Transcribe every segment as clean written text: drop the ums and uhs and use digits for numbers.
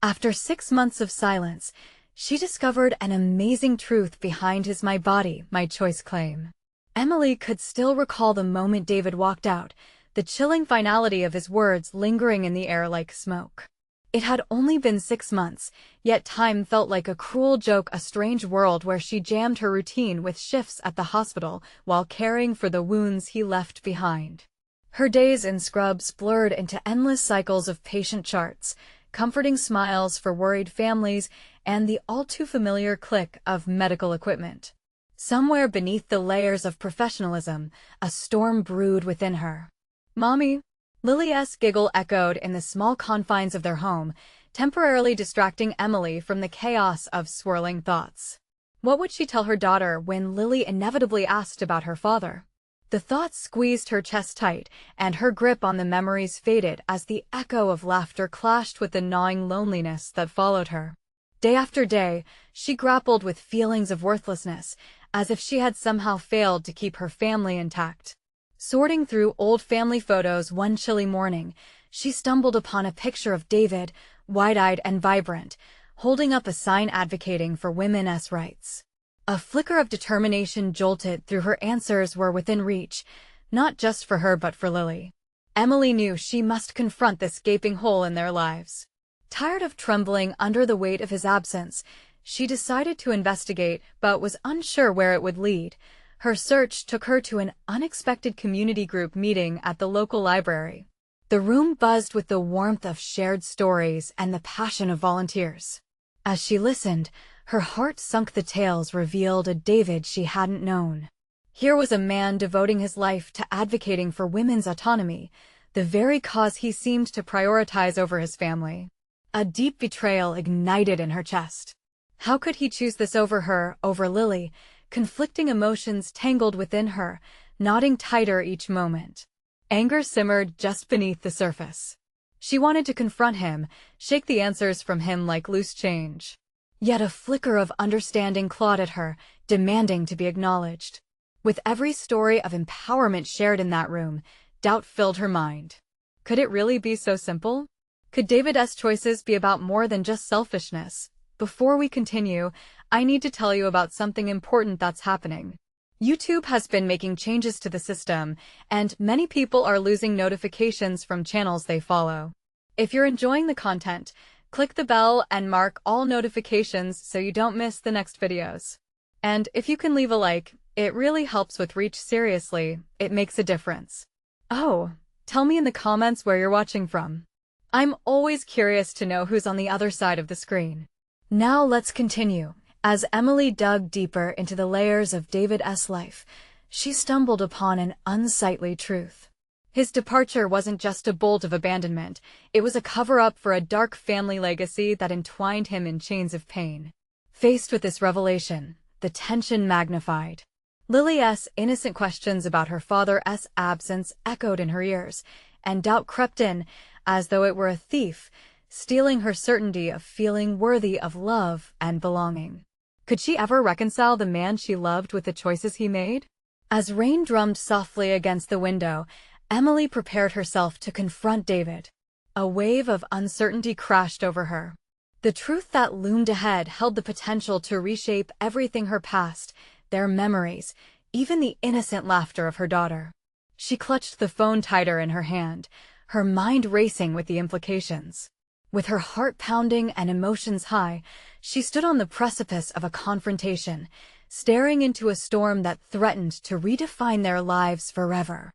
After 6 months of silence, she discovered an amazing truth behind his "my body, my choice" claim. Emily could still recall the moment David walked out, the chilling finality of his words lingering in the air like smoke. It had only been 6 months, yet time felt like a cruel joke, a strange world where she jammed her routine with shifts at the hospital while caring for the wounds he left behind. Her days in scrubs blurred into endless cycles of patient charts, comforting smiles for worried families, and the all-too-familiar click of medical equipment. Somewhere beneath the layers of professionalism, a storm brewed within her. "Mommy!" Lily's giggle echoed in the small confines of their home, temporarily distracting Emily from the chaos of swirling thoughts. What would she tell her daughter when Lily inevitably asked about her father? The thoughts squeezed her chest tight, and her grip on the memories faded as the echo of laughter clashed with the gnawing loneliness that followed her. Day after day, she grappled with feelings of worthlessness, as if she had somehow failed to keep her family intact. Sorting through old family photos one chilly morning, she stumbled upon a picture of David, wide-eyed and vibrant, holding up a sign advocating for women's rights. A flicker of determination jolted through her. Answers were within reach, not just for her but for Lily. Emily knew she must confront this gaping hole in their lives. Tired of trembling under the weight of his absence, she decided to investigate but was unsure where it would lead. Her search took her to an unexpected community group meeting at the local library. The room buzzed with the warmth of shared stories and the passion of volunteers. As she listened, her heart sunk. The tales revealed a David she hadn't known. Here was a man devoting his life to advocating for women's autonomy, the very cause he seemed to prioritize over his family. A deep betrayal ignited in her chest. How could he choose this over her, over Lily? Conflicting emotions tangled within her, knotting tighter each moment. Anger simmered just beneath the surface. She wanted to confront him, shake the answers from him like loose change. Yet a flicker of understanding clawed at her, demanding to be acknowledged. With every story of empowerment shared in that room, doubt filled her mind. Could it really be so simple? Could David's choices be about more than just selfishness? Before we continue, I need to tell you about something important that's happening. YouTube has been making changes to the system, and many people are losing notifications from channels they follow. If you're enjoying the content, click the bell and mark all notifications so you don't miss the next videos. And if you can leave a like, it really helps with reach. Seriously, it makes a difference. Oh, tell me in the comments where you're watching from. I'm always curious to know who's on the other side of the screen. Now let's continue. As Emily dug deeper into the layers of David's life, she stumbled upon an unsightly truth. His departure wasn't just a bolt of abandonment, it was a cover-up for a dark family legacy that entwined him in chains of pain. Faced with this revelation, the tension magnified. Lily's innocent questions about her father's absence echoed in her ears, and doubt crept in, as though it were a thief, stealing her certainty of feeling worthy of love and belonging. Could she ever reconcile the man she loved with the choices he made? As rain drummed softly against the window, Emily prepared herself to confront David. A wave of uncertainty crashed over her. The truth that loomed ahead held the potential to reshape everything: her past, their memories, even the innocent laughter of her daughter. She clutched the phone tighter in her hand, her mind racing with the implications. With her heart pounding and emotions high, she stood on the precipice of a confrontation, staring into a storm that threatened to redefine their lives forever.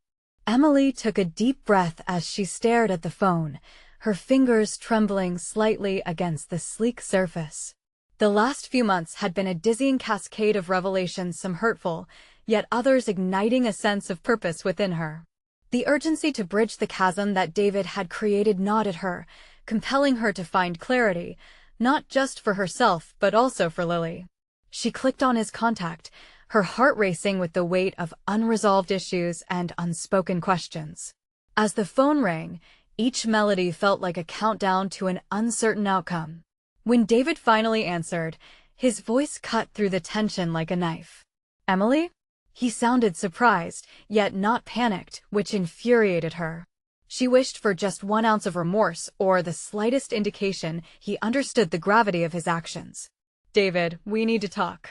Emily took a deep breath as she stared at the phone, her fingers trembling slightly against the sleek surface. The last few months had been a dizzying cascade of revelations, some hurtful, yet others igniting a sense of purpose within her. The urgency to bridge the chasm that David had created gnawed at her, compelling her to find clarity, not just for herself but also for Lily. She clicked on his contact, her heart racing with the weight of unresolved issues and unspoken questions. As the phone rang, each melody felt like a countdown to an uncertain outcome. When David finally answered, his voice cut through the tension like a knife. "Emily?" He sounded surprised, yet not panicked, which infuriated her. She wished for just 1 ounce of remorse or the slightest indication he understood the gravity of his actions. "David, we need to talk."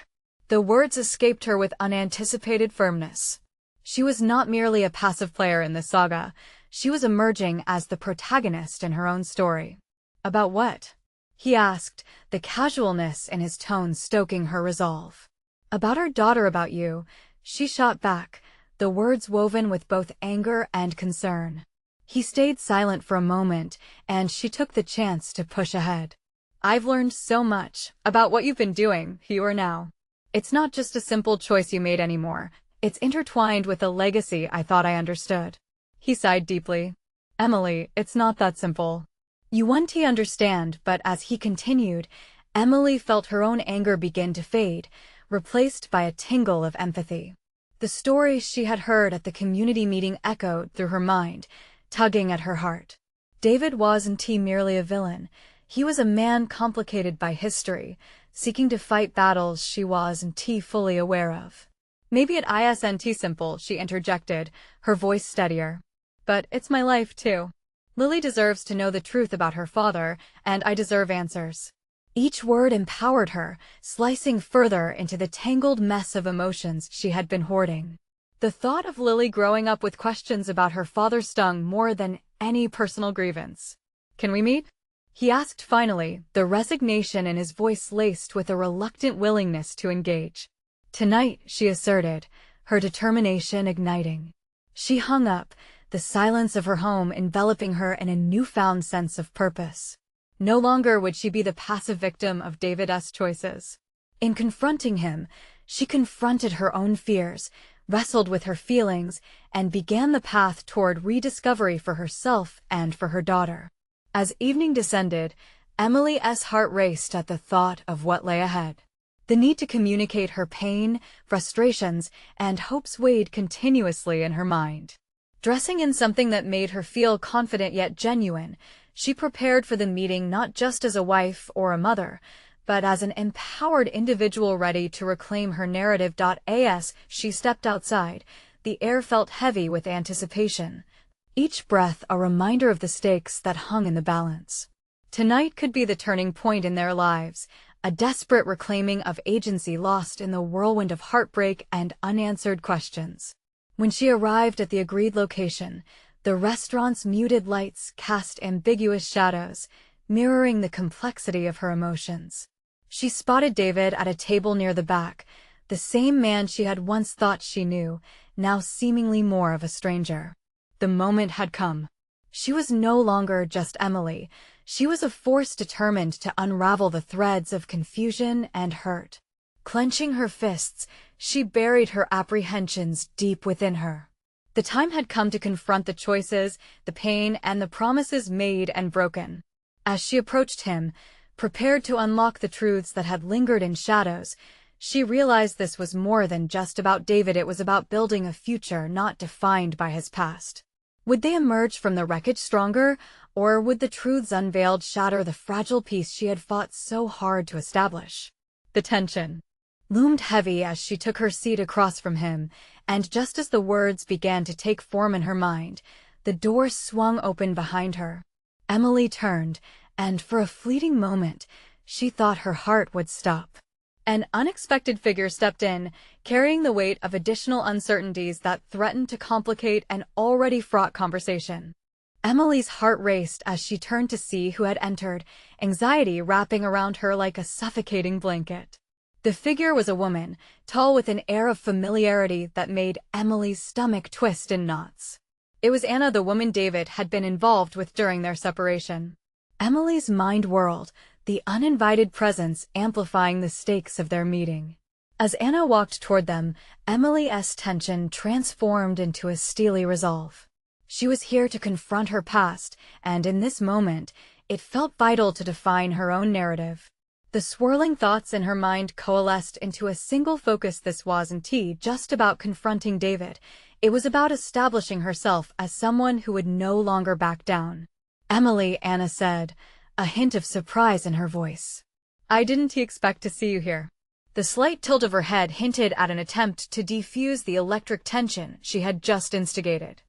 The words escaped her with unanticipated firmness. She was not merely a passive player in this saga. She was emerging as the protagonist in her own story. "About what?" he asked, the casualness in his tone stoking her resolve. "About our daughter, about you," she shot back, the words woven with both anger and concern. He stayed silent for a moment, and she took the chance to push ahead. "I've learned so much about what you've been doing, here or now. It's not just a simple choice you made anymore. It's intertwined with a legacy I thought I understood." He sighed deeply. "Emily, it's not that simple. You want to understand," but as he continued, Emily felt her own anger begin to fade, replaced by a tingle of empathy. The stories she had heard at the community meeting echoed through her mind, tugging at her heart. David wasn't merely a villain. He was a man complicated by history, seeking to fight battles she wasn't fully aware of. "Maybe it isn't simple," she interjected, her voice steadier. "But it's my life, too. Lily deserves to know the truth about her father, and I deserve answers." Each word empowered her, slicing further into the tangled mess of emotions she had been hoarding. The thought of Lily growing up with questions about her father stung more than any personal grievance. "Can we meet?" he asked finally, the resignation in his voice laced with a reluctant willingness to engage. "Tonight," she asserted, her determination igniting. She hung up, the silence of her home enveloping her in a newfound sense of purpose. No longer would she be the passive victim of David's choices. In confronting him, she confronted her own fears, wrestled with her feelings, and began the path toward rediscovery for herself and for her daughter. As evening descended, Emily's heart raced at the thought of what lay ahead. The need to communicate her pain, frustrations, and hopes weighed continuously in her mind. Dressing in something that made her feel confident yet genuine, she prepared for the meeting not just as a wife or a mother, but as an empowered individual ready to reclaim her narrative. As she stepped outside, the air felt heavy with anticipation, each breath a reminder of the stakes that hung in the balance. Tonight could be the turning point in their lives, a desperate reclaiming of agency lost in the whirlwind of heartbreak and unanswered questions. When she arrived at the agreed location, the restaurant's muted lights cast ambiguous shadows, mirroring the complexity of her emotions. She spotted David at a table near the back, the same man she had once thought she knew, now seemingly more of a stranger. The moment had come. She was no longer just Emily. She was a force determined to unravel the threads of confusion and hurt. Clenching her fists, she buried her apprehensions deep within her. The time had come to confront the choices, the pain, and the promises made and broken. As she approached him, prepared to unlock the truths that had lingered in shadows, she realized this was more than just about David. It was about building a future not defined by his past. Would they emerge from the wreckage stronger, or would the truths unveiled shatter the fragile peace she had fought so hard to establish? The tension loomed heavy as she took her seat across from him, and just as the words began to take form in her mind, the door swung open behind her. Emily turned, and for a fleeting moment, she thought her heart would stop. An unexpected figure stepped in, carrying the weight of additional uncertainties that threatened to complicate an already fraught conversation. Emily's heart raced as she turned to see who had entered, anxiety wrapping around her like a suffocating blanket. The figure was a woman, tall with an air of familiarity that made Emily's stomach twist in knots. It was Anna, the woman David had been involved with during their separation. Emily's mind whirled, the uninvited presence amplifying the stakes of their meeting. As Anna walked toward them, Emily's tension transformed into a steely resolve. She was here to confront her past, and in this moment, it felt vital to define her own narrative. The swirling thoughts in her mind coalesced into a single focus. This wasn't just about confronting David. It was about establishing herself as someone who would no longer back down. "Emily," Anna said, a hint of surprise in her voice. "I didn't expect to see you here." The slight tilt of her head hinted at an attempt to defuse the electric tension she had just instigated.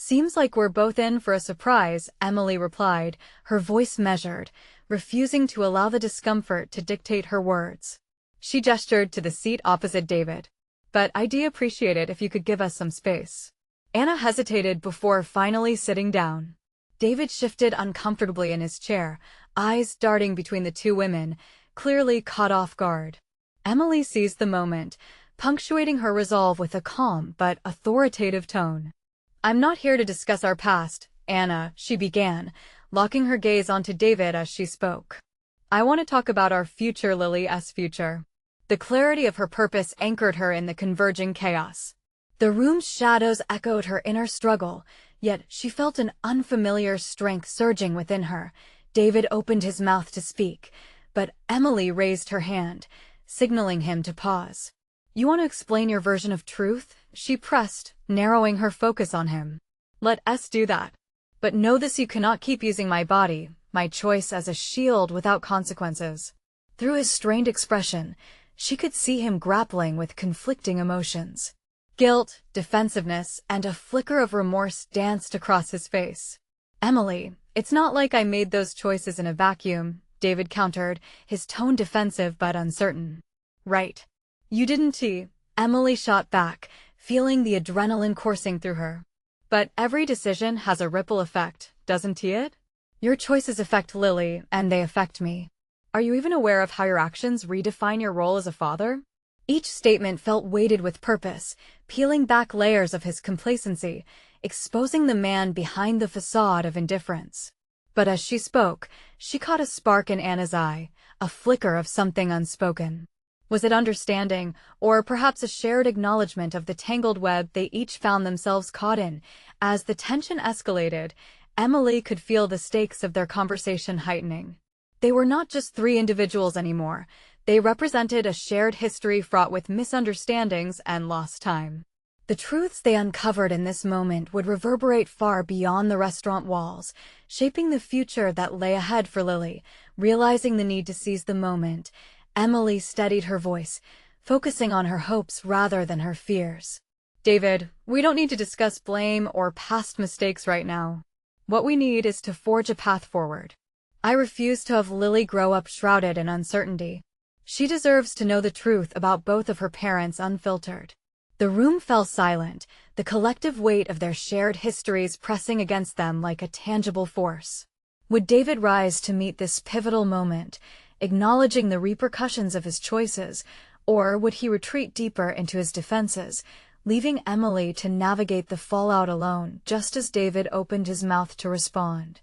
Seems like we're both in for a surprise, Emily replied, her voice measured, refusing to allow the discomfort to dictate her words. She gestured to the seat opposite David. But I'd appreciate it if you could give us some space. Anna hesitated before finally sitting down. David shifted uncomfortably in his chair, eyes darting between the two women, clearly caught off guard. Emily seized the moment, punctuating her resolve with a calm but authoritative tone. I'm not here to discuss our past, Anna, she began, locking her gaze onto David as she spoke. I want to talk about our future, Lily's future. The clarity of her purpose anchored her in the converging chaos. The room's shadows echoed her inner struggle, yet she felt an unfamiliar strength surging within her. David opened his mouth to speak, but Emily raised her hand, signaling him to pause. You want to explain your version of truth? She pressed, narrowing her focus on him. Let us do that. But know this: you cannot keep using my body, my choice, as a shield without consequences. Through his strained expression, she could see him grappling with conflicting emotions. Guilt, defensiveness, and a flicker of remorse danced across his face. Emily, it's not like I made those choices in a vacuum, David countered, his tone defensive but uncertain. Right. You didn't. Emily shot back, feeling the adrenaline coursing through her. But every decision has a ripple effect, doesn't it? Your choices affect Lily, and they affect me. Are you even aware of how your actions redefine your role as a father? Each statement felt weighted with purpose, peeling back layers of his complacency, exposing the man behind the facade of indifference. But as she spoke, she caught a spark in Anna's eye, a flicker of something unspoken. Was it understanding, or perhaps a shared acknowledgement of the tangled web they each found themselves caught in? As the tension escalated, Emily could feel the stakes of their conversation heightening. They were not just three individuals anymore. They represented a shared history fraught with misunderstandings and lost time. The truths they uncovered in this moment would reverberate far beyond the restaurant walls, shaping the future that lay ahead for Lily. Realizing the need to seize the moment, Emily steadied her voice, focusing on her hopes rather than her fears. David, we don't need to discuss blame or past mistakes right now. What we need is to forge a path forward. I refuse to have Lily grow up shrouded in uncertainty. She deserves to know the truth about both of her parents unfiltered. The room fell silent, the collective weight of their shared histories pressing against them like a tangible force. Would David rise to meet this pivotal moment, acknowledging the repercussions of his choices, or would he retreat deeper into his defenses, leaving Emily to navigate the fallout alone just as David opened his mouth to respond?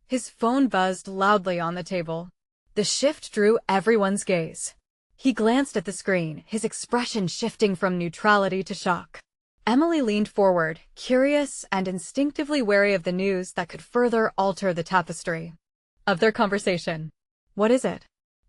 His phone buzzed loudly on the table. The shift drew everyone's gaze. He glanced at the screen, his expression shifting from neutrality to shock. Emily leaned forward, curious and instinctively wary of the news that could further alter the tapestry of their conversation. What is it?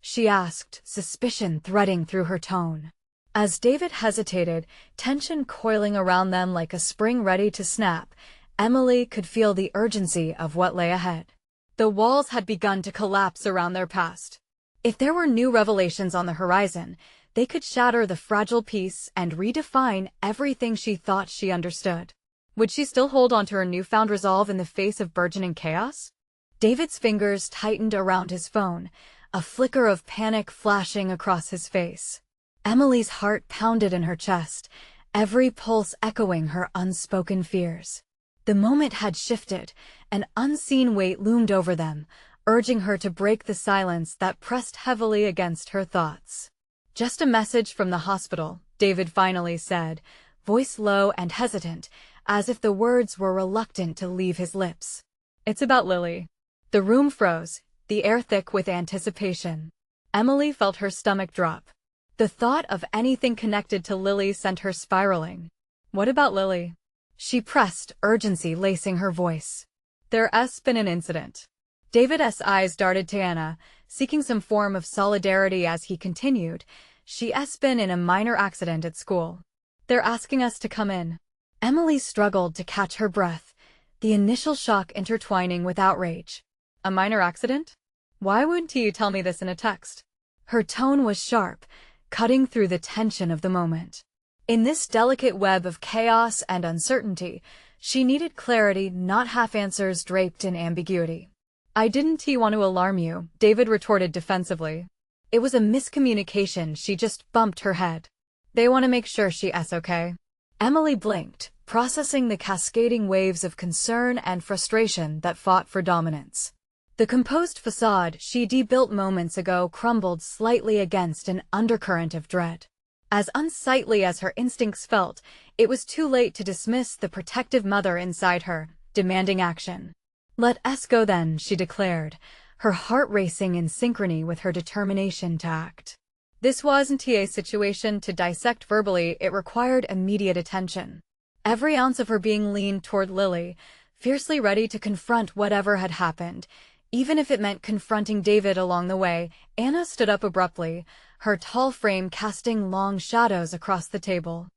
She asked, suspicion threading through her tone. As David hesitated, tension coiling around them like a spring ready to snap, Emily could feel the urgency of what lay ahead. The walls had begun to collapse around their past. If there were new revelations on the horizon, they could shatter the fragile peace and redefine everything she thought she understood. Would she still hold on to her newfound resolve in the face of burgeoning chaos? David's fingers tightened around his phone, a flicker of panic flashing across his face. Emily's heart pounded in her chest, every pulse echoing her unspoken fears. The moment had shifted, an unseen weight loomed over them, urging her to break the silence that pressed heavily against her thoughts. Just a message from the hospital, David finally said, voice low and hesitant, as if the words were reluctant to leave his lips. It's about Lily. The room froze, the air thick with anticipation. Emily felt her stomach drop. The thought of anything connected to Lily sent her spiraling. What about Lily? She pressed, urgency lacing her voice. There's been an incident. David's eyes darted to Anna, seeking some form of solidarity as he continued. She's been in a minor accident at school. They're asking us to come in. Emily struggled to catch her breath, the initial shock intertwining with outrage. A minor accident? Why wouldn't you tell me this in a text? Her tone was sharp, cutting through the tension of the moment. In this delicate web of chaos and uncertainty, She needed clarity, not half-answers draped in ambiguity. "I didn't want to alarm you," David retorted defensively. "It was a miscommunication, she just bumped her head. They want to make sure she's okay." Emily blinked, processing the cascading waves of concern and frustration that fought for dominance. The composed facade she'd built moments ago crumbled slightly against an undercurrent of dread. As unsightly as her instincts felt, it was too late to dismiss the protective mother inside her, demanding action. "Let us go then," she declared, her heart racing in synchrony with her determination to act. This wasn't a situation to dissect verbally, it required immediate attention. Every ounce of her being leaned toward Lily, fiercely ready to confront whatever had happened. Even if it meant confronting David along the way. Anna stood up abruptly, her tall frame casting long shadows across the table.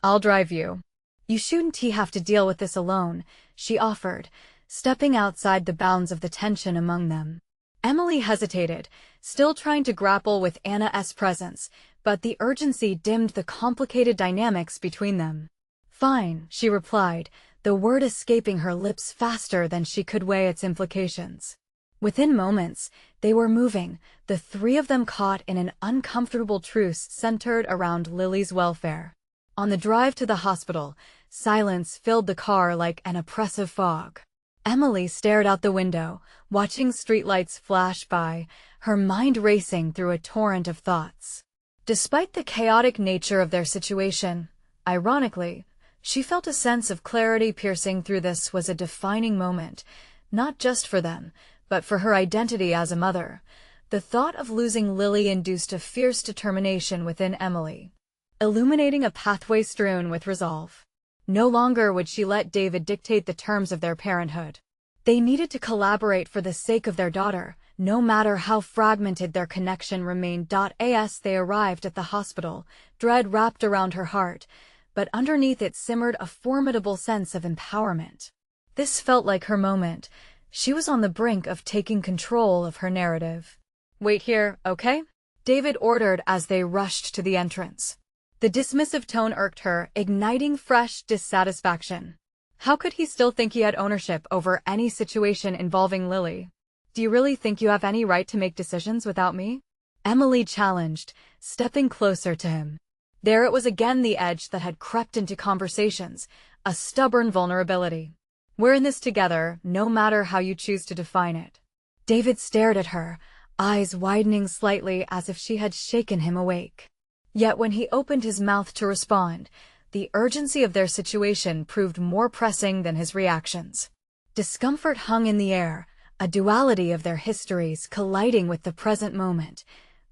"I'll drive you." "You shouldn't have to deal with this alone," she offered, stepping outside the bounds of the tension among them. Emily hesitated, still trying to grapple with Anna's presence, but the urgency dimmed the complicated dynamics between them. "Fine," she replied, the word escaping her lips faster than she could weigh its implications. Within moments, they were moving, the three of them caught in an uncomfortable truce centered around Lily's welfare. On the drive to the hospital, silence filled the car like an oppressive fog. Emily stared out the window, watching streetlights flash by, her mind racing through a torrent of thoughts. Despite the chaotic nature of their situation, ironically, she felt a sense of clarity piercing through. This was a defining moment, not just for them, but for her identity as a mother. The thought of losing Lily induced a fierce determination within Emily, illuminating a pathway strewn with resolve. No longer would she let David dictate the terms of their parenthood. They needed to collaborate for the sake of their daughter, no matter how fragmented their connection remained. As they arrived at the hospital, dread wrapped around her heart, but underneath it simmered a formidable sense of empowerment. This felt like her moment. She was on the brink of taking control of her narrative. "Wait here, okay?" David ordered as they rushed to the entrance. The dismissive tone irked her, igniting fresh dissatisfaction. How could he still think he had ownership over any situation involving Lily? "Do you really think you have any right to make decisions without me?" Emily challenged, stepping closer to him. There it was again, the edge that had crept into conversations, a stubborn vulnerability. "We're in this together, no matter how you choose to define it." David stared at her, eyes widening slightly as if she had shaken him awake. Yet when he opened his mouth to respond, the urgency of their situation proved more pressing than his reactions. Discomfort hung in the air, a duality of their histories colliding with the present moment.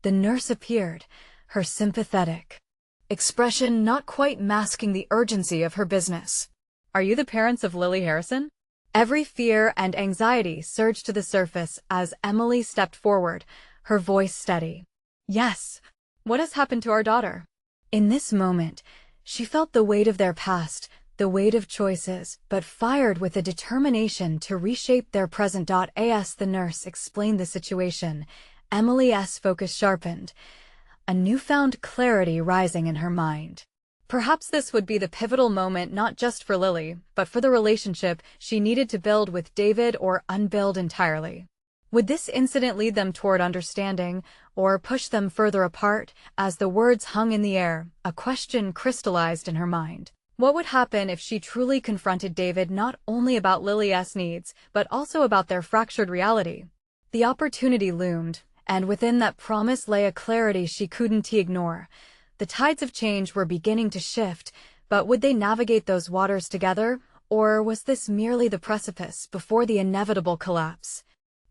The nurse appeared, her sympathetic expression not quite masking the urgency of her business. "Are you the parents of Lily Harrison?" Every fear and anxiety surged to the surface as Emily stepped forward, her voice steady. "Yes. What has happened to our daughter?" In this moment, she felt the weight of their past, the weight of choices, but fired with a determination to reshape their present. As the nurse explained the situation, Emily's focus sharpened, a newfound clarity rising in her mind. Perhaps this would be the pivotal moment not just for Lily, but for the relationship she needed to build with David or unbuild entirely. Would this incident lead them toward understanding, or push them further apart? As the words hung in the air, a question crystallized in her mind. What would happen if she truly confronted David not only about Lily's needs, but also about their fractured reality? The opportunity loomed, and within that promise lay a clarity she couldn't ignore. The tides of change were beginning to shift, but would they navigate those waters together, or was this merely the precipice before the inevitable collapse?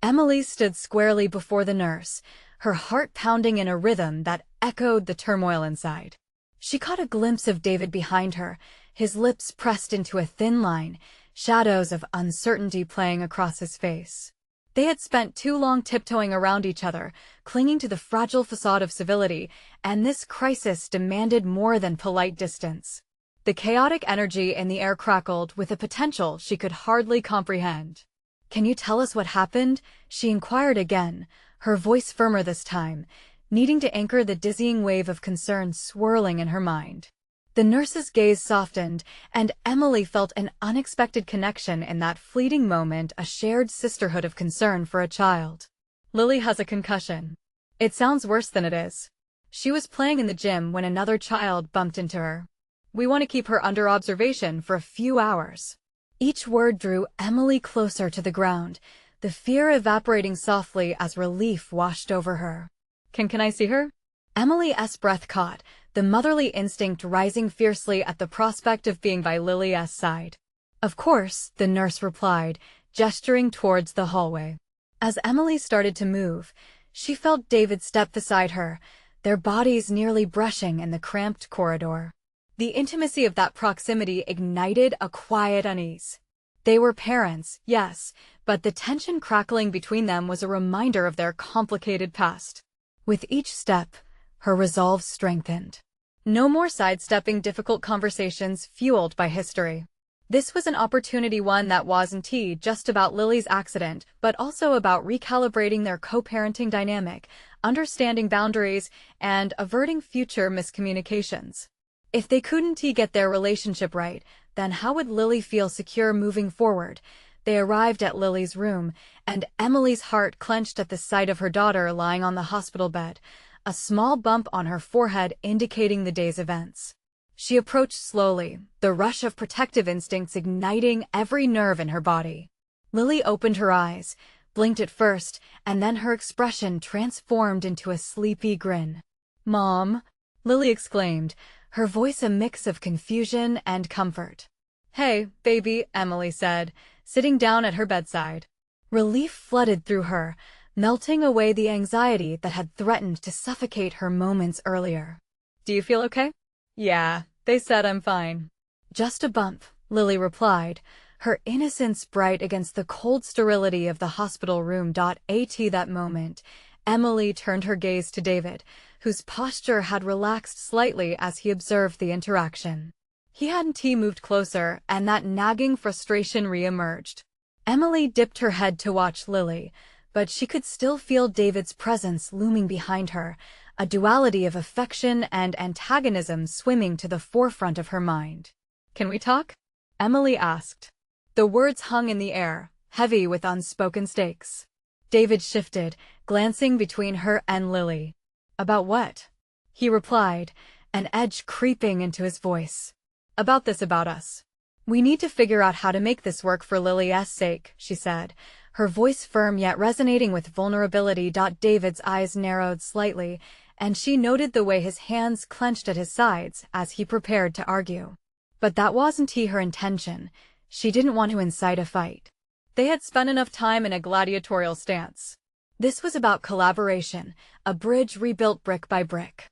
Emily stood squarely before the nurse, her heart pounding in a rhythm that echoed the turmoil inside. She caught a glimpse of David behind her, his lips pressed into a thin line, shadows of uncertainty playing across his face. They had spent too long tiptoeing around each other, clinging to the fragile facade of civility, and this crisis demanded more than polite distance. The chaotic energy in the air crackled with a potential she could hardly comprehend. "Can you tell us what happened?" she inquired again, her voice firmer this time, needing to anchor the dizzying wave of concern swirling in her mind. The nurse's gaze softened, and Emily felt an unexpected connection in that fleeting moment, a shared sisterhood of concern for a child. Lily has a concussion. It sounds worse than it is. She was playing in the gym when another child bumped into her. We want to keep her under observation for a few hours. Each word drew Emily closer to the ground, the fear evaporating softly as relief washed over her. Can I see her? Emily's breath caught, the motherly instinct rising fiercely at the prospect of being by Lily's side. Of course, the nurse replied, gesturing towards the hallway. As Emily started to move, she felt David step beside her, their bodies nearly brushing in the cramped corridor. The intimacy of that proximity ignited a quiet unease. They were parents, yes, but the tension crackling between them was a reminder of their complicated past. With each step, her resolve strengthened. No more sidestepping difficult conversations fueled by history. This was an opportunity, one that wasn't just about Lily's accident, but also about recalibrating their co-parenting dynamic, understanding boundaries, and averting future miscommunications. If they couldn't get their relationship right, then how would Lily feel secure moving forward? They arrived at Lily's room, and Emily's heart clenched at the sight of her daughter lying on the hospital bed, a small bump on her forehead indicating the day's events. She approached slowly, the rush of protective instincts igniting every nerve in her body. Lily opened her eyes, blinked at first, and then her expression transformed into a sleepy grin. "Mom!" Lily exclaimed, her voice a mix of confusion and comfort. "Hey, baby," Emily said, sitting down at her bedside. Relief flooded through her, melting away the anxiety that had threatened to suffocate her moments earlier. "Do you feel okay?" "Yeah, they said I'm fine." "Just a bump," Lily replied, her innocence bright against the cold sterility of the hospital room. At that moment, Emily turned her gaze to David, whose posture had relaxed slightly as he observed the interaction. He hadn't moved closer, and that nagging frustration re-emerged. Emily dipped her head to watch Lily, but she could still feel David's presence looming behind her, a duality of affection and antagonism swimming to the forefront of her mind. "Can we talk?" Emily asked. The words hung in the air, heavy with unspoken stakes. David shifted, glancing between her and Lily. "About what?" he replied, an edge creeping into his voice. "About us. We need to figure out how to make this work for Lily's sake," she said, her voice firm yet resonating with vulnerability. David's eyes narrowed slightly, and she noted the way his hands clenched at his sides as he prepared to argue. But that wasn't her intention. She didn't want to incite a fight. They had spent enough time in a gladiatorial stance. This was about collaboration, a bridge rebuilt brick by brick.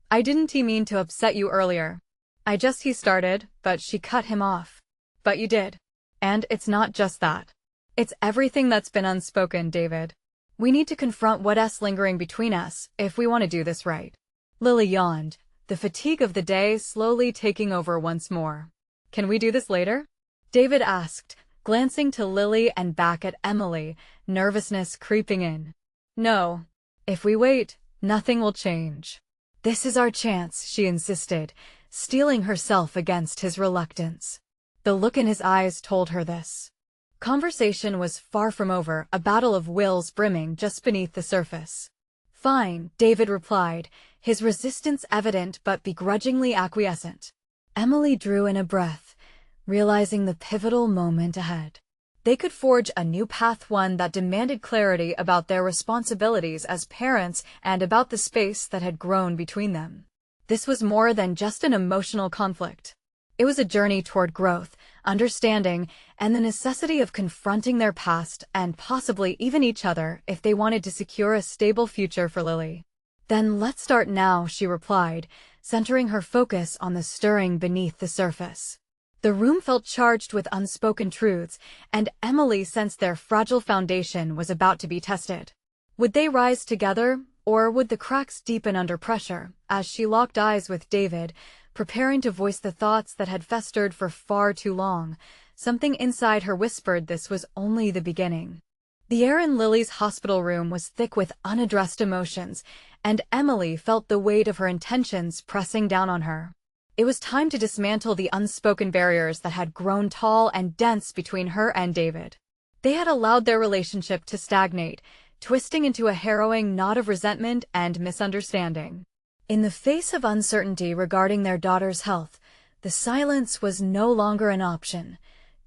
"I didn't mean to upset you earlier. He started, but she cut him off." "But you did. And it's not just that. It's everything that's been unspoken, David. We need to confront what's lingering between us if we want to do this right." Lily yawned, the fatigue of the day slowly taking over once more. "Can we do this later?" David asked, glancing to Lily and back at Emily, nervousness creeping in. "No. If we wait, nothing will change." "This is our chance," she insisted, steeling herself against his reluctance. The look in his eyes told her this. Conversation was far from over, a battle of wills brimming just beneath the surface. "Fine," David replied, his resistance evident but begrudgingly acquiescent. Emily drew in a breath, realizing the pivotal moment ahead. They could forge a new path, one that demanded clarity about their responsibilities as parents and about the space that had grown between them. This was more than just an emotional conflict. It was a journey toward growth, understanding, and the necessity of confronting their past and possibly even each other if they wanted to secure a stable future for Lily. "Then let's start now," she replied, centering her focus on the stirring beneath the surface. The room felt charged with unspoken truths, and Emily sensed their fragile foundation was about to be tested. Would they rise together, or would the cracks deepen under pressure? As she locked eyes with David, preparing to voice the thoughts that had festered for far too long, something inside her whispered this was only the beginning. The air in Lily's hospital room was thick with unaddressed emotions, and Emily felt the weight of her intentions pressing down on her. It was time to dismantle the unspoken barriers that had grown tall and dense between her and David. They had allowed their relationship to stagnate, twisting into a harrowing knot of resentment and misunderstanding. In the face of uncertainty regarding their daughter's health, the silence was no longer an option.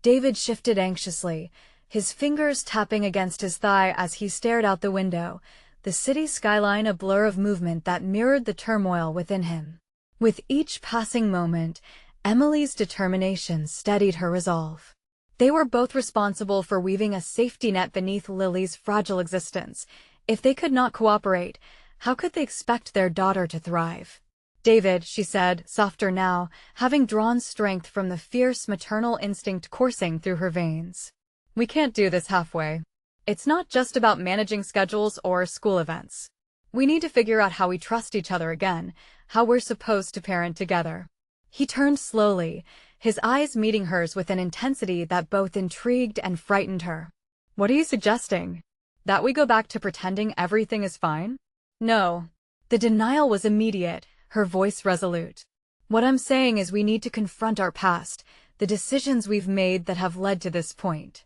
David shifted anxiously, his fingers tapping against his thigh as he stared out the window, the city skyline a blur of movement that mirrored the turmoil within him. With each passing moment, Emily's determination steadied her resolve. They were both responsible for weaving a safety net beneath Lily's fragile existence. If they could not cooperate, how could they expect their daughter to thrive? "David," she said, softer now, having drawn strength from the fierce maternal instinct coursing through her veins. "We can't do this halfway. It's not just about managing schedules or school events. We need to figure out how we trust each other again, how we're supposed to parent together." He turned slowly, his eyes meeting hers with an intensity that both intrigued and frightened her. "What are you suggesting? That we go back to pretending everything is fine?" "No." The denial was immediate, her voice resolute. "What I'm saying is we need to confront our past, the decisions we've made that have led to this point.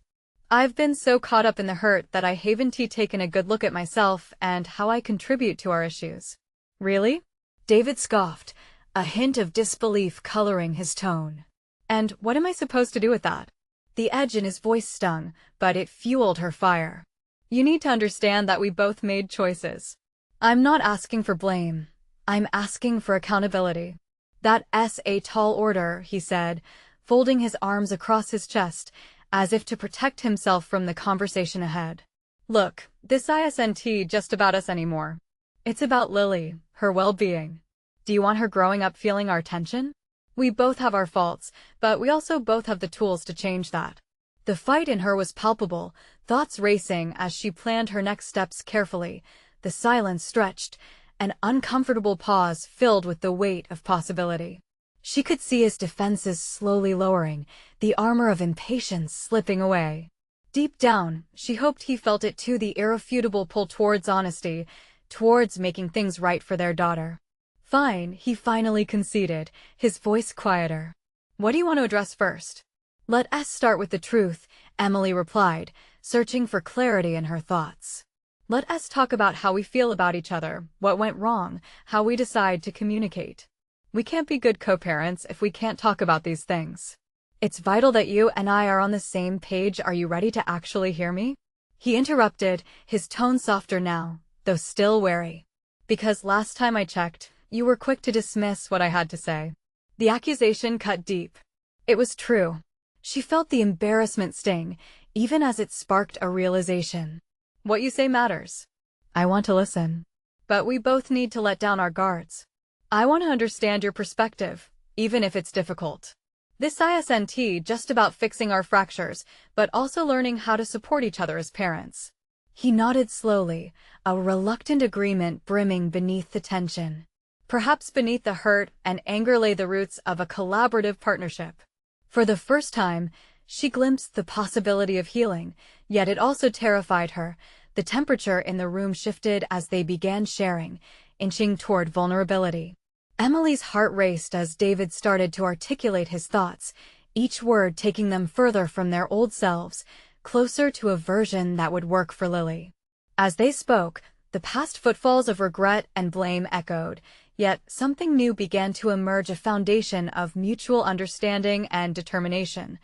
I've been so caught up in the hurt that I haven't taken a good look at myself and how I contribute to our issues." "Really?" David scoffed, a hint of disbelief coloring his tone. "And what am I supposed to do with that?" The edge in his voice stung, but it fueled her fire. "You need to understand that we both made choices. I'm not asking for blame. I'm asking for accountability." "That's a tall order," he said, folding his arms across his chest, as if to protect himself from the conversation ahead. "Look, this isn't just about us anymore. It's about Lily, her well-being. Do you want her growing up feeling our tension? We both have our faults, but we also both have the tools to change that." The fight in her was palpable, thoughts racing as she planned her next steps carefully. The silence stretched, an uncomfortable pause filled with the weight of possibility. She could see his defenses slowly lowering, the armor of impatience slipping away. Deep down, she hoped he felt it too, the irrefutable pull towards honesty, towards making things right for their daughter. "Fine," he finally conceded, his voice quieter. "What do you want to address first?" "Let us start with the truth," Emily replied, searching for clarity in her thoughts. "Let us talk about how we feel about each other, what went wrong, how we decide to communicate. We can't be good co-parents if we can't talk about these things. It's vital that you and I are on the same page. Are you ready to actually hear me?" He interrupted, his tone softer now, though still wary. "Because last time I checked, you were quick to dismiss what I had to say." The accusation cut deep. It was true. She felt the embarrassment sting, even as it sparked a realization. "What you say matters. I want to listen. But we both need to let down our guards. I want to understand your perspective, even if it's difficult. This isn't just about fixing our fractures, but also learning how to support each other as parents." He nodded slowly, a reluctant agreement brimming beneath the tension. Perhaps beneath the hurt and anger lay the roots of a collaborative partnership. For the first time, she glimpsed the possibility of healing, yet it also terrified her. The temperature in the room shifted as they began sharing, inching toward vulnerability. Emily's heart raced as David started to articulate his thoughts, each word taking them further from their old selves, closer to a version that would work for Lily. As they spoke, the past footfalls of regret and blame echoed, yet something new began to emerge, a foundation of mutual understanding and determination.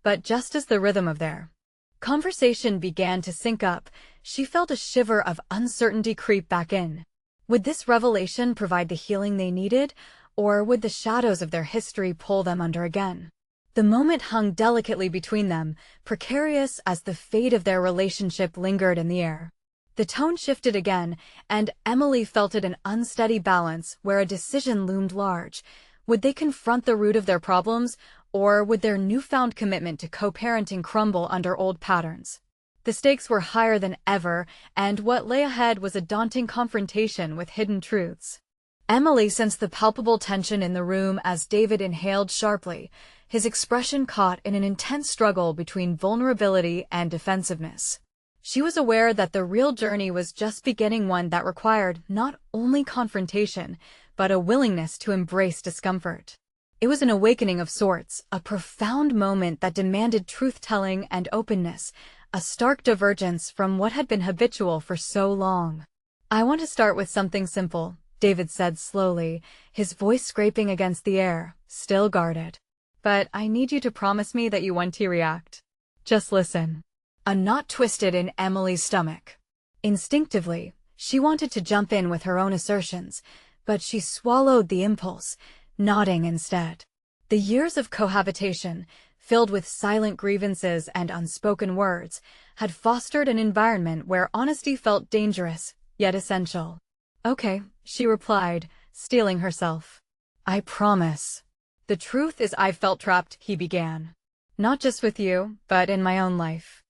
But just as the rhythm of their conversation began to sync up, she felt a shiver of uncertainty creep back in. Would this revelation provide the healing they needed, or would the shadows of their history pull them under again? The moment hung delicately between them, precarious as the fate of their relationship lingered in the air. The tone shifted again, and Emily felt it, an unsteady balance where a decision loomed large. Would they confront the root of their problems, or would their newfound commitment to co-parenting crumble under old patterns? The stakes were higher than ever, and what lay ahead was a daunting confrontation with hidden truths. Emily sensed the palpable tension in the room as David inhaled sharply, his expression caught in an intense struggle between vulnerability and defensiveness. She was aware that the real journey was just beginning, one that required not only confrontation, but a willingness to embrace discomfort. It was an awakening of sorts, a profound moment that demanded truth-telling and openness, a stark divergence from what had been habitual for so long. "I want to start with something simple," David said slowly, his voice scraping against the air, still guarded. "But I need you to promise me that you won't react. Just listen." A knot twisted in Emily's stomach. Instinctively, she wanted to jump in with her own assertions, but she swallowed the impulse, nodding instead. The years of cohabitation, filled with silent grievances and unspoken words, had fostered an environment where honesty felt dangerous, yet essential. "Okay," she replied, steeling herself. "I promise." "The truth is I've felt trapped," he began. "Not just with you, but in my own life.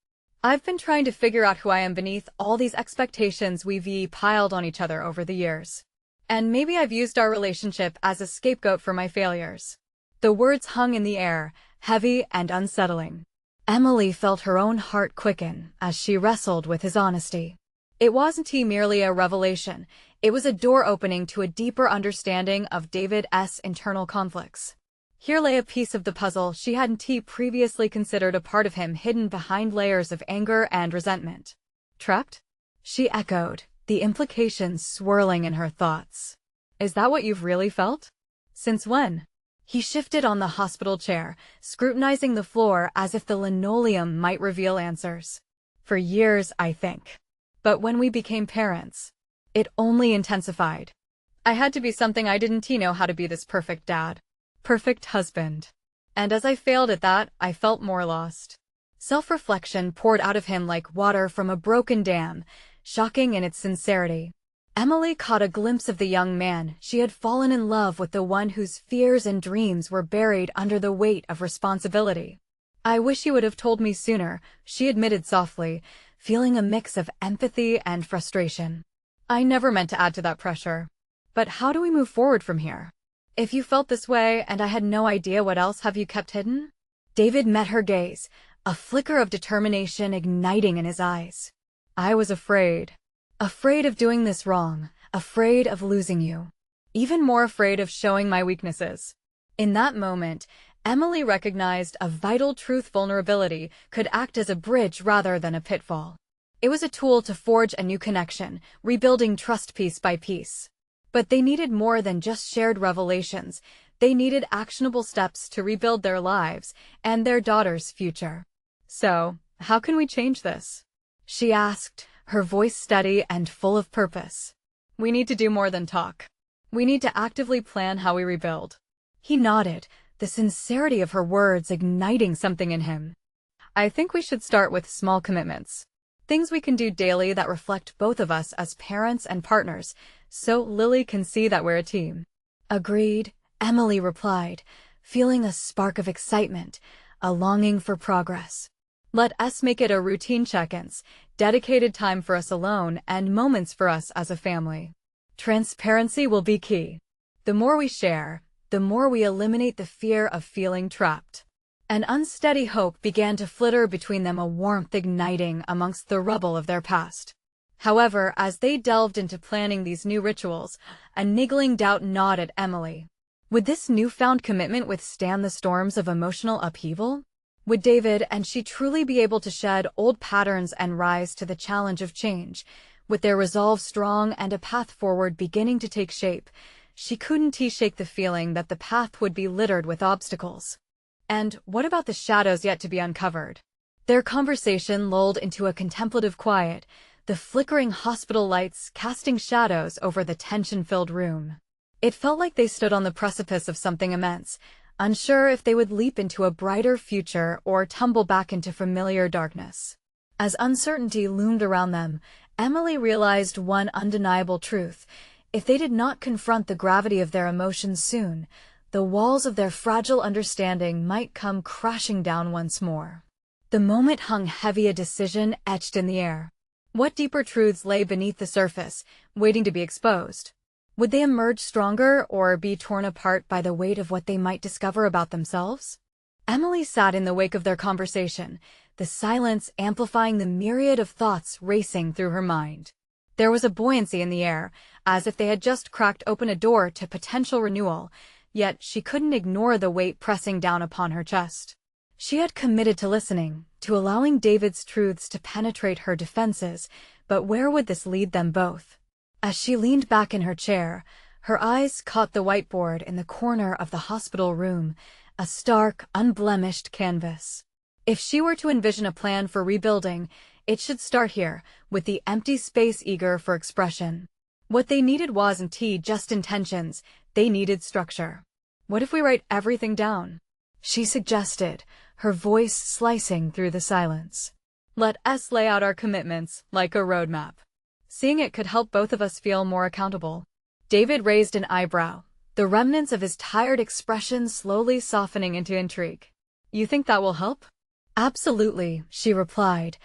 I've been trying to figure out who I am beneath all these expectations we've piled on each other over the years. And maybe I've used our relationship as a scapegoat for my failures." The words hung in the air, heavy and unsettling. Emily felt her own heart quicken as she wrestled with his honesty. It wasn't merely a revelation, it was a door opening to a deeper understanding of David's internal conflicts. Here lay a piece of the puzzle she hadn't previously considered, a part of him hidden behind layers of anger and resentment. "Trapped?" she echoed, the implications swirling in her thoughts. "Is that what you've really felt? Since when?" He shifted on the hospital chair, scrutinizing the floor as if the linoleum might reveal answers. "For years, I think. But when we became parents, it only intensified. I had to be something I didn't know how to be, this perfect dad. Perfect husband. And as I failed at that, I felt more lost." Self-reflection poured out of him like water from a broken dam, shocking in its sincerity. Emily caught a glimpse of the young man. She had fallen in love with the one whose fears and dreams were buried under the weight of responsibility. "I wish you would have told me sooner," she admitted softly, feeling a mix of empathy and frustration. "I never meant to add to that pressure. But how do we move forward from here? If you felt this way and I had no idea, what else have you kept hidden?" David met her gaze, a flicker of determination igniting in his eyes. "I was afraid. Afraid of doing this wrong, afraid of losing you. Even more afraid of showing my weaknesses." In that moment, Emily recognized a vital truth: vulnerability could act as a bridge rather than a pitfall. It was a tool to forge a new connection, rebuilding trust piece by piece. But they needed more than just shared revelations. They needed actionable steps to rebuild their lives and their daughter's future. "So, how can we change this?" she asked, her voice steady and full of purpose. "We need to do more than talk. We need to actively plan how we rebuild." He nodded, the sincerity of her words igniting something in him. "I think we should start with small commitments. Things we can do daily that reflect both of us as parents and partners, so Lily can see that we're a team." "Agreed," Emily replied, feeling a spark of excitement, a longing for progress. "Let us make it a routine: check-ins, dedicated time for us alone, and moments for us as a family. Transparency will be key. The more we share, the more we eliminate the fear of feeling trapped." An unsteady hope began to flitter between them, a warmth igniting amongst the rubble of their past. However, as they delved into planning these new rituals, a niggling doubt gnawed at Emily. Would this newfound commitment withstand the storms of emotional upheaval? Would David and she truly be able to shed old patterns and rise to the challenge of change? With their resolve strong and a path forward beginning to take shape, she couldn't shake the feeling that the path would be littered with obstacles. And what about the shadows yet to be uncovered? Their conversation lulled into a contemplative quiet, the flickering hospital lights casting shadows over the tension-filled room. It felt like they stood on the precipice of something immense, unsure if they would leap into a brighter future or tumble back into familiar darkness. As uncertainty loomed around them, Emily realized one undeniable truth: if they did not confront the gravity of their emotions soon, the walls of their fragile understanding might come crashing down once more. The moment hung heavy, a decision etched in the air. What deeper truths lay beneath the surface, waiting to be exposed? Would they emerge stronger or be torn apart by the weight of what they might discover about themselves? Emily sat in the wake of their conversation, the silence amplifying the myriad of thoughts racing through her mind. There was a buoyancy in the air, as if they had just cracked open a door to potential renewal, yet she couldn't ignore the weight pressing down upon her chest. She had committed to listening, to allowing David's truths to penetrate her defenses, but where would this lead them both? As she leaned back in her chair, her eyes caught the whiteboard in the corner of the hospital room, a stark, unblemished canvas. If she were to envision a plan for rebuilding, it should start here, with the empty space eager for expression. What they needed wasn't just intentions, they needed structure. What if we write everything down? She suggested, her voice slicing through the silence. Let us lay out our commitments, like a roadmap. Seeing it could help both of us feel more accountable. David raised an eyebrow, the remnants of his tired expression slowly softening into intrigue. You think that will help? Absolutely, she replied,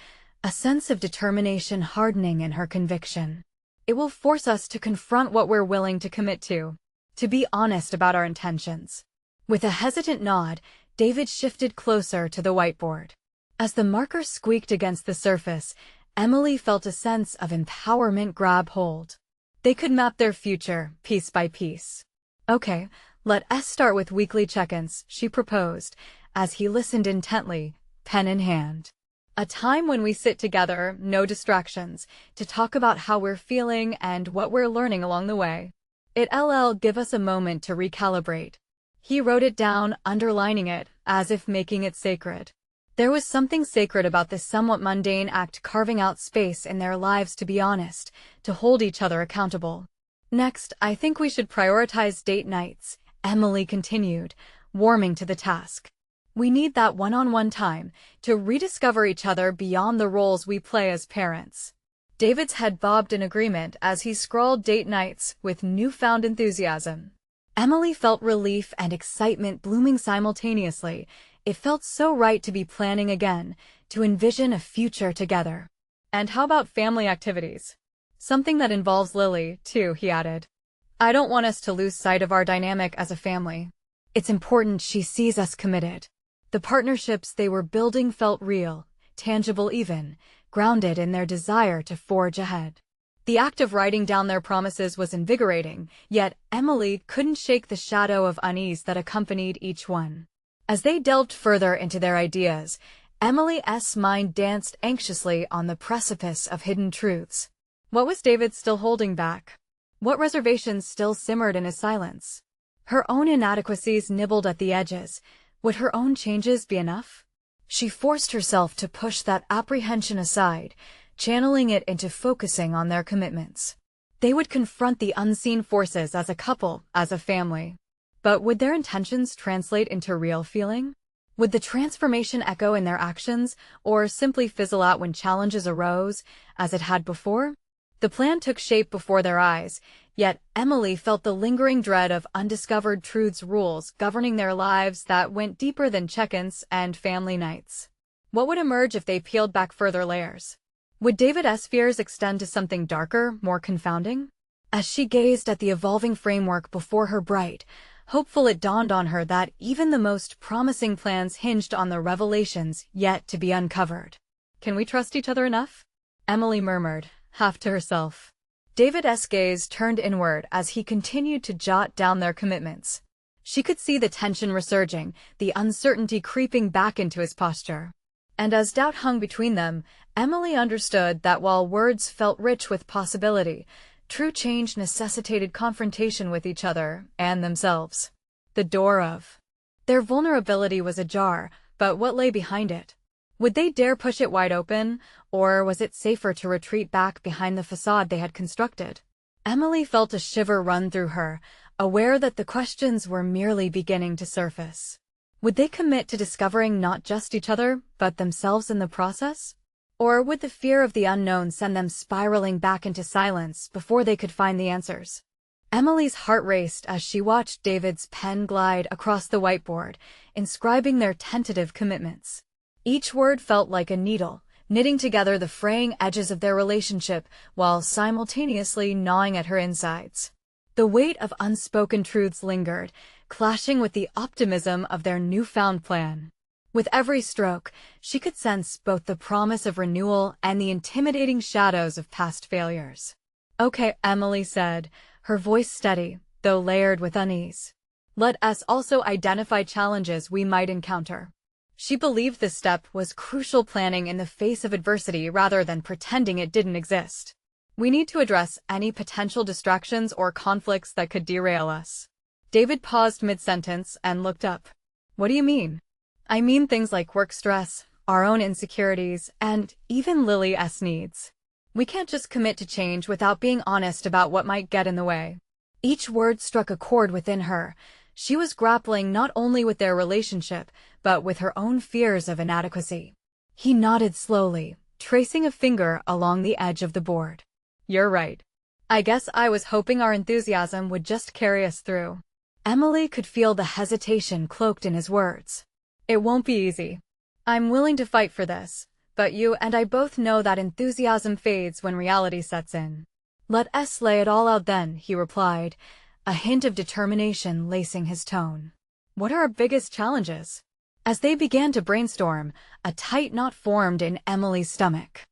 a sense of determination hardening in her conviction. It will force us to confront what we're willing to commit to be honest about our intentions. With a hesitant nod, David shifted closer to the whiteboard. As the marker squeaked against the surface, Emily felt a sense of empowerment grab hold. They could map their future, piece by piece. Okay, let us start with weekly check-ins, she proposed, as he listened intently, pen in hand. A time when we sit together, no distractions, to talk about how we're feeling and what we're learning along the way. It'll give us a moment to recalibrate. He wrote it down, underlining it, as if making it sacred. There was something sacred about this somewhat mundane act, carving out space in their lives to be honest, to hold each other accountable. Next, I think we should prioritize date nights, Emily continued, warming to the task. We need that one-on-one time to rediscover each other beyond the roles we play as parents. David's head bobbed in agreement as he scrawled date nights with newfound enthusiasm. Emily felt relief and excitement blooming simultaneously. It felt so right to be planning again, to envision a future together. And how about family activities? Something that involves Lily, too, he added. I don't want us to lose sight of our dynamic as a family. It's important she sees us committed. The partnerships they were building felt real, tangible even, grounded in their desire to forge ahead. The act of writing down their promises was invigorating, yet Emily couldn't shake the shadow of unease that accompanied each one. As they delved further into their ideas, Emily's mind danced anxiously on the precipice of hidden truths. What was David still holding back? What reservations still simmered in his silence? Her own inadequacies nibbled at the edges. Would her own changes be enough? She forced herself to push that apprehension aside, channeling it into focusing on their commitments. They would confront the unseen forces as a couple, as a family. But would their intentions translate into real feeling? Would the transformation echo in their actions, or simply fizzle out when challenges arose, as it had before? The plan took shape before their eyes, yet Emily felt the lingering dread of undiscovered truths, rules governing their lives that went deeper than check-ins and family nights. What would emerge if they peeled back further layers? Would David's fears extend to something darker, more confounding? As she gazed at the evolving framework before her bright, hopeful, it dawned on her that even the most promising plans hinged on the revelations yet to be uncovered. Can we trust each other enough? Emily murmured, half to herself. David's gaze turned inward as he continued to jot down their commitments. She could see the tension resurging, the uncertainty creeping back into his posture. And as doubt hung between them, Emily understood that while words felt rich with possibility, true change necessitated confrontation with each other and themselves. The door of their vulnerability was ajar, but what lay behind it? Would they dare push it wide open, or was it safer to retreat back behind the facade they had constructed? Emily felt a shiver run through her, aware that the questions were merely beginning to surface. Would they commit to discovering not just each other, but themselves in the process? Or would the fear of the unknown send them spiraling back into silence before they could find the answers? Emily's heart raced as she watched David's pen glide across the whiteboard, inscribing their tentative commitments. Each word felt like a needle, knitting together the fraying edges of their relationship while simultaneously gnawing at her insides. The weight of unspoken truths lingered, clashing with the optimism of their newfound plan. With every stroke, she could sense both the promise of renewal and the intimidating shadows of past failures. Okay, Emily said, her voice steady, though layered with unease. Let us also identify challenges we might encounter. She believed this step was crucial planning in the face of adversity rather than pretending it didn't exist. We need to address any potential distractions or conflicts that could derail us. David paused mid-sentence and looked up. What do you mean? I mean things like work stress, our own insecurities, and even Lily's needs. We can't just commit to change without being honest about what might get in the way. Each word struck a chord within her. She was grappling not only with their relationship, but with her own fears of inadequacy. He nodded slowly, tracing a finger along the edge of the board. You're right. I guess I was hoping our enthusiasm would just carry us through. Emily could feel the hesitation cloaked in his words. It won't be easy. I'm willing to fight for this, but you and I both know that enthusiasm fades when reality sets in. Let us lay it all out then, he replied, a hint of determination lacing his tone. What are our biggest challenges? As they began to brainstorm, a tight knot formed in Emily's stomach.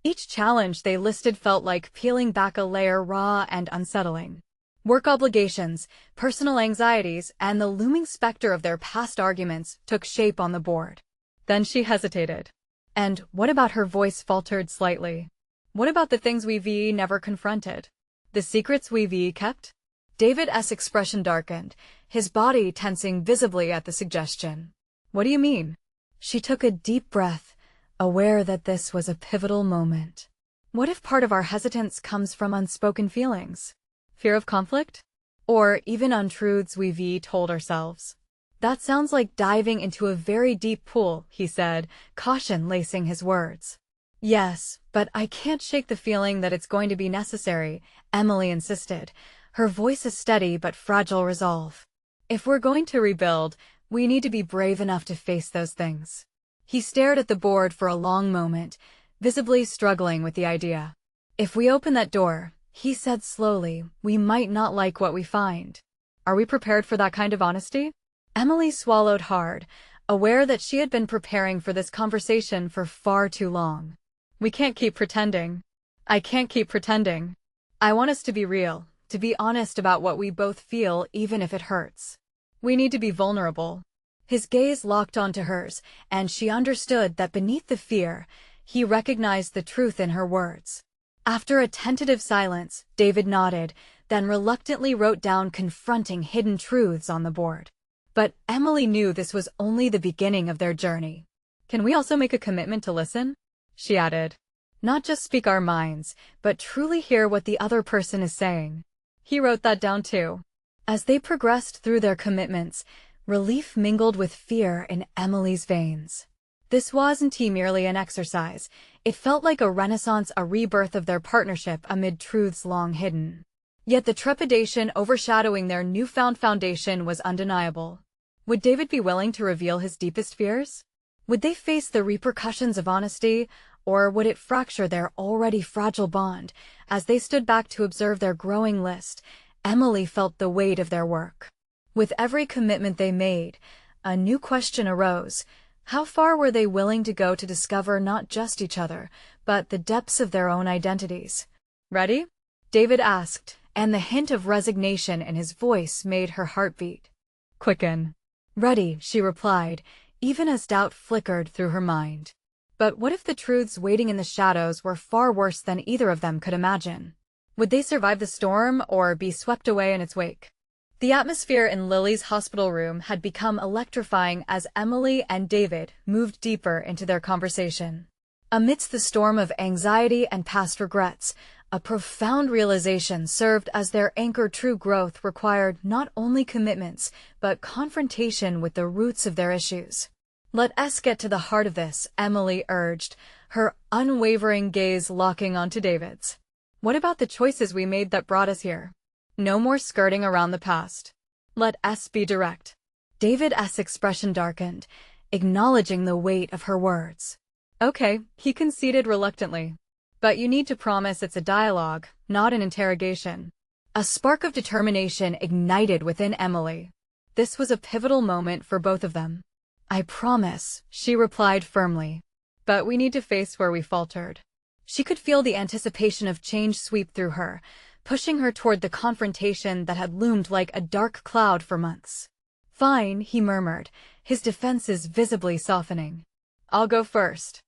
Each challenge they listed felt like peeling back a layer raw and unsettling. Work obligations, personal anxieties, and the looming specter of their past arguments took shape on the board. Then she hesitated. And what about, her voice faltered slightly? What about the things we've never confronted? The secrets we've kept? David's expression darkened, his body tensing visibly at the suggestion. What do you mean? She took a deep breath, aware that this was a pivotal moment. What if part of our hesitance comes from unspoken feelings? Fear of conflict? Or even untruths we've told ourselves? That sounds like diving into a very deep pool, he said, caution lacing his words. Yes, but I can't shake the feeling that it's going to be necessary, Emily insisted, her voice a steady but fragile resolve. If we're going to rebuild, we need to be brave enough to face those things. He stared at the board for a long moment, visibly struggling with the idea. If we open that door, he said slowly, we might not like what we find. Are we prepared for that kind of honesty? Emily swallowed hard, aware that she had been preparing for this conversation for far too long. We can't keep pretending. I can't keep pretending. I want us to be real, to be honest about what we both feel even if it hurts. We need to be vulnerable. His gaze locked onto hers, and she understood that beneath the fear, he recognized the truth in her words. After a tentative silence, David nodded, then reluctantly wrote down confronting hidden truths on the board. But Emily knew this was only the beginning of their journey. Can we also make a commitment to listen? She added. Not just speak our minds, but truly hear what the other person is saying. He wrote that down too. As they progressed through their commitments, relief mingled with fear in Emily's veins. This wasn't merely an exercise. It felt like a renaissance, a rebirth of their partnership amid truths long hidden. Yet the trepidation overshadowing their newfound foundation was undeniable. Would David be willing to reveal his deepest fears? Would they face the repercussions of honesty, or would it fracture their already fragile bond? As they stood back to observe their growing list, Emily felt the weight of their work. With every commitment they made, a new question arose. How far were they willing to go to discover not just each other, but the depths of their own identities? Ready? David asked, and the hint of resignation in his voice made her heart beat. Quicken. Ready, she replied, even as doubt flickered through her mind. But what if the truths waiting in the shadows were far worse than either of them could imagine? Would they survive the storm or be swept away in its wake? The atmosphere in Lily's hospital room had become electrifying as Emily and David moved deeper into their conversation. Amidst the storm of anxiety and past regrets, a profound realization served as their anchor. True growth required not only commitments, but confrontation with the roots of their issues. Let us get to the heart of this, Emily urged, her unwavering gaze locking onto David's. What about the choices we made that brought us here? No more skirting around the past. Let us be direct. David's expression darkened, acknowledging the weight of her words. Okay, he conceded reluctantly. But you need to promise it's a dialogue, not an interrogation. A spark of determination ignited within Emily. This was a pivotal moment for both of them. I promise, she replied firmly. But we need to face where we faltered. She could feel the anticipation of change sweep through her, pushing her toward the confrontation that had loomed like a dark cloud for months. Fine, he murmured, his defenses visibly softening. I'll go first.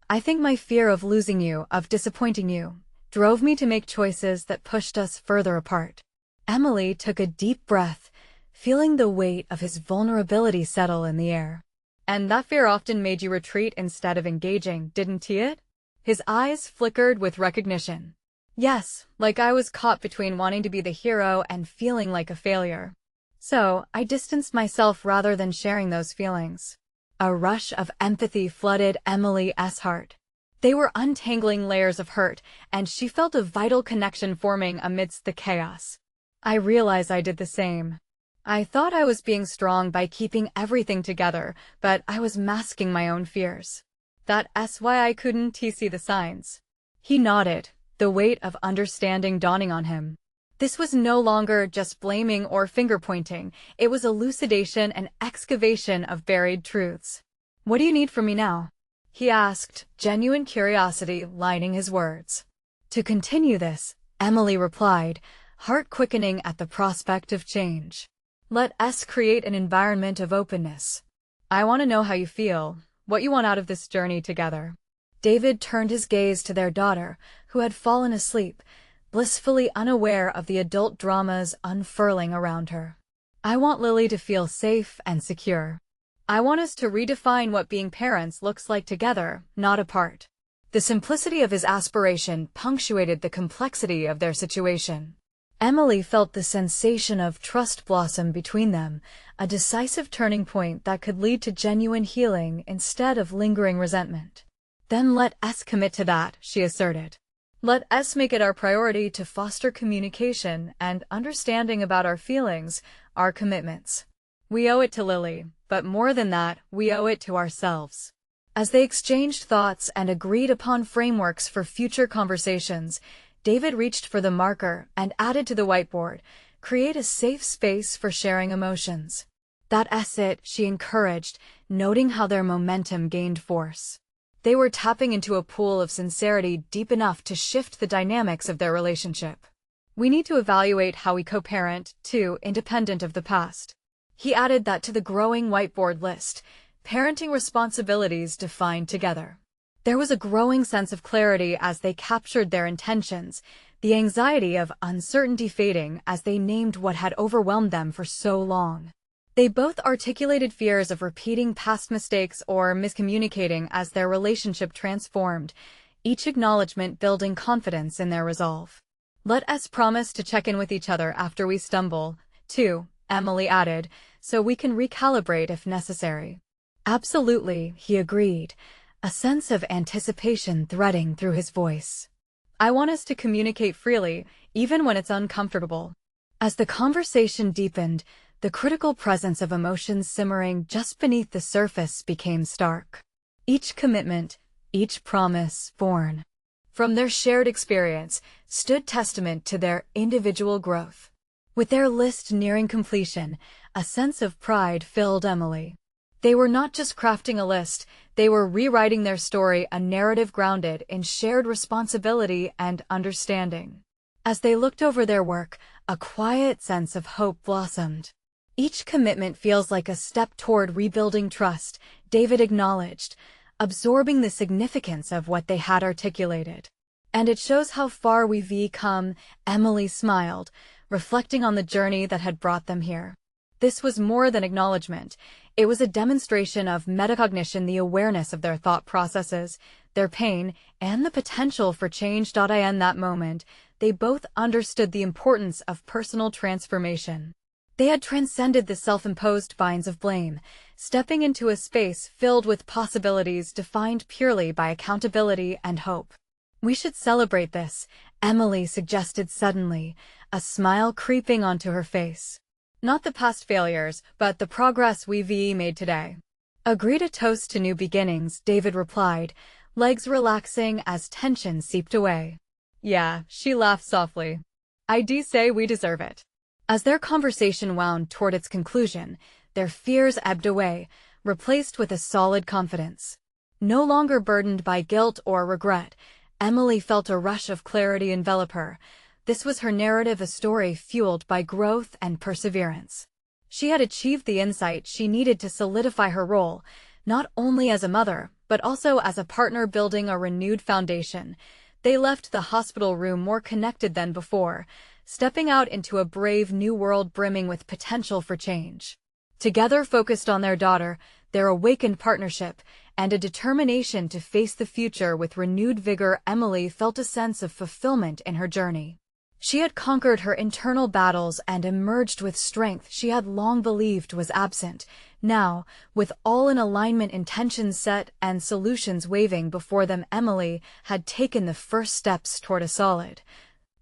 I think my fear of losing you, of disappointing you, drove me to make choices that pushed us further apart. Emily took a deep breath, feeling the weight of his vulnerability settle in the air. And that fear often made you retreat instead of engaging, didn't it? His eyes flickered with recognition. Yes, like I was caught between wanting to be the hero and feeling like a failure. So, I distanced myself rather than sharing those feelings. A rush of empathy flooded Emily's heart. They were untangling layers of hurt, and she felt a vital connection forming amidst the chaos. I realize I did the same. I thought I was being strong by keeping everything together, but I was masking my own fears. That's why I couldn't see the signs. He nodded, the weight of understanding dawning on him. This was no longer just blaming or finger-pointing, it was elucidation and excavation of buried truths. What do you need from me now? He asked, genuine curiosity lining his words. To continue this, Emily replied, heart quickening at the prospect of change. Let us create an environment of openness. I want to know how you feel, what you want out of this journey together. David turned his gaze to their daughter, who had fallen asleep, blissfully unaware of the adult dramas unfurling around her. I want Lily to feel safe and secure. I want us to redefine what being parents looks like together, not apart. The simplicity of his aspiration punctuated the complexity of their situation. Emily felt the sensation of trust blossom between them, a decisive turning point that could lead to genuine healing instead of lingering resentment. Then let us commit to that, she asserted. Let us make it our priority to foster communication and understanding about our feelings, our commitments. We owe it to Lily, but more than that, we owe it to ourselves. As they exchanged thoughts and agreed upon frameworks for future conversations, David reached for the marker and added to the whiteboard, create a safe space for sharing emotions. That's it, she encouraged, noting how their momentum gained force. They were tapping into a pool of sincerity deep enough to shift the dynamics of their relationship. We need to evaluate how we co-parent, too, independent of the past. He added that to the growing whiteboard list, parenting responsibilities defined together. There was a growing sense of clarity as they captured their intentions, the anxiety of uncertainty fading as they named what had overwhelmed them for so long. They both articulated fears of repeating past mistakes or miscommunicating as their relationship transformed, each acknowledgement building confidence in their resolve. Let us promise to check in with each other after we stumble, too, Emily added, so we can recalibrate if necessary. Absolutely, he agreed, a sense of anticipation threading through his voice. I want us to communicate freely, even when it's uncomfortable. As the conversation deepened, the critical presence of emotions simmering just beneath the surface became stark. Each commitment, each promise born from their shared experience, stood testament to their individual growth. With their list nearing completion, a sense of pride filled Emily. They were not just crafting a list, they were rewriting their story, a narrative grounded in shared responsibility and understanding. As they looked over their work, a quiet sense of hope blossomed. Each commitment feels like a step toward rebuilding trust, David acknowledged, absorbing the significance of what they had articulated. And it shows how far we've come, Emily smiled, reflecting on the journey that had brought them here. This was more than acknowledgement. It was a demonstration of metacognition, the awareness of their thought processes, their pain, and the potential for change. In that moment, they both understood the importance of personal transformation. They had transcended the self-imposed binds of blame, stepping into a space filled with possibilities defined purely by accountability and hope. We should celebrate this, Emily suggested suddenly, a smile creeping onto her face. Not the past failures, but the progress we've made today. Agree to toast to new beginnings, David replied, legs relaxing as tension seeped away. Yeah, she laughed softly. I do say we deserve it. As their conversation wound toward its conclusion, their fears ebbed away, replaced with a solid confidence. No longer burdened by guilt or regret, Emily felt a rush of clarity envelop her. This was her narrative, a story fueled by growth and perseverance. She had achieved the insight she needed to solidify her role, not only as a mother, but also as a partner building a renewed foundation. They left the hospital room more connected than before, stepping out into a brave new world brimming with potential for change. Together focused on their daughter, their awakened partnership, and a determination to face the future with renewed vigor, Emily felt a sense of fulfillment in her journey. She had conquered her internal battles and emerged with strength she had long believed was absent. Now, with all in alignment, intentions set, and solutions waving before them, Emily had taken the first steps toward a solid,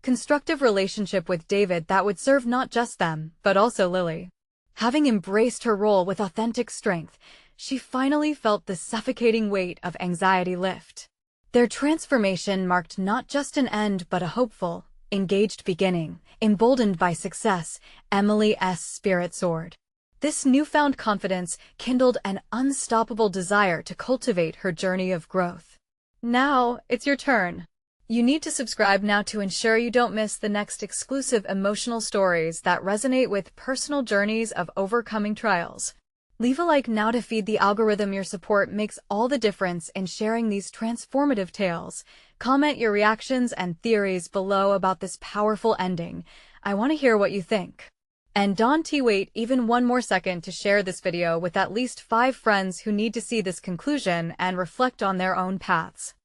constructive relationship with David that would serve not just them, but also Lily. Having embraced her role with authentic strength, she finally felt the suffocating weight of anxiety lift. Their transformation marked not just an end but a hopeful, engaged beginning. Emboldened by success, Emily's spirit soared. This newfound confidence kindled an unstoppable desire to cultivate her journey of growth. Now, it's your turn. You need to subscribe now to ensure you don't miss the next exclusive emotional stories that resonate with personal journeys of overcoming trials. Leave a like now to feed the algorithm. Your support makes all the difference in sharing these transformative tales. Comment your reactions and theories below about this powerful ending. I want to hear what you think. And don't wait even one more second to share this video with at least 5 friends who need to see this conclusion and reflect on their own paths.